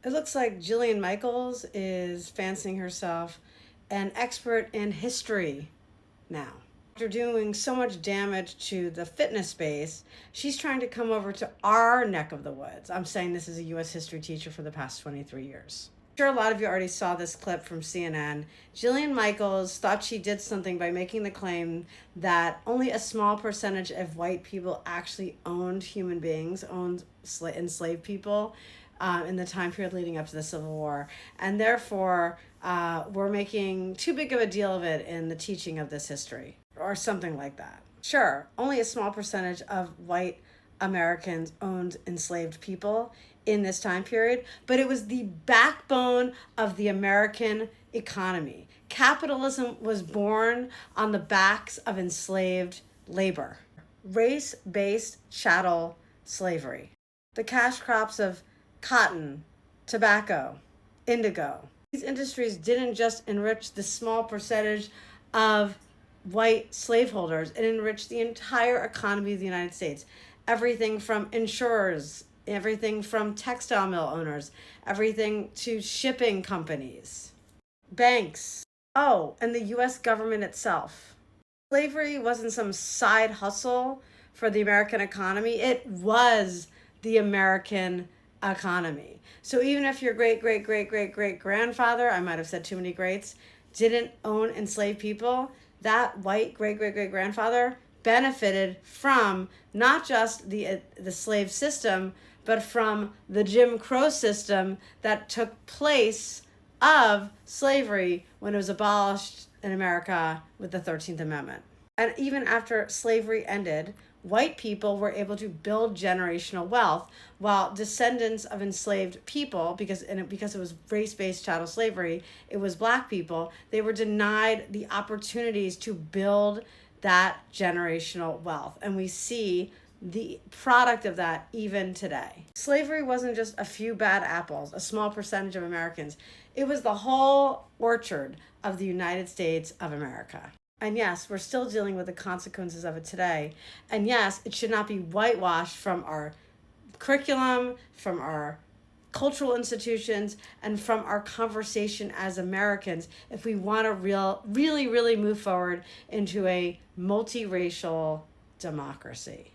It looks like Jillian Michaels is fancying herself an expert in history now. After doing so much damage to the fitness space, she's trying to come over to our neck of the woods. I'm saying this as a U.S. history teacher for the past 23 years. I'm sure a lot of you already saw this clip from CNN. Jillian Michaels thought she did something by making the claim that only a small percentage of white people actually owned human beings, owned enslaved people in the time period leading up to the Civil War. And therefore, we're making too big of a deal of it in the teaching of this history, or something like that. Sure, only a small percentage of white Americans owned enslaved people in this time period, but it was the backbone of the American economy. Capitalism was born on the backs of enslaved labor, race-based chattel slavery. The cash crops of cotton, tobacco, indigo. These industries didn't just enrich the small percentage of white slaveholders, it enriched the entire economy of the United States. Everything from insurers, everything from textile mill owners, everything to shipping companies, banks, oh, and the US government itself. Slavery wasn't some side hustle for the American economy, it was the American economy. So even if your great great great great great grandfather, I might have said too many greats, didn't own enslaved people, that white great great great grandfather benefited from not just the slave system, but from the Jim Crow system that took place of slavery when it was abolished in America with the 13th Amendment. And even after slavery ended, white people were able to build generational wealth, while descendants of enslaved people, because it was race-based chattel slavery, it was black people, they were denied the opportunities to build that generational wealth. And we see the product of that even today. Slavery wasn't just a few bad apples, a small percentage of Americans. It was the whole orchard of the United States of America. And yes, we're still dealing with the consequences of it today. And yes, it should not be whitewashed from our curriculum, from our cultural institutions, and from our conversation as Americans if we want to really move forward into a multiracial democracy.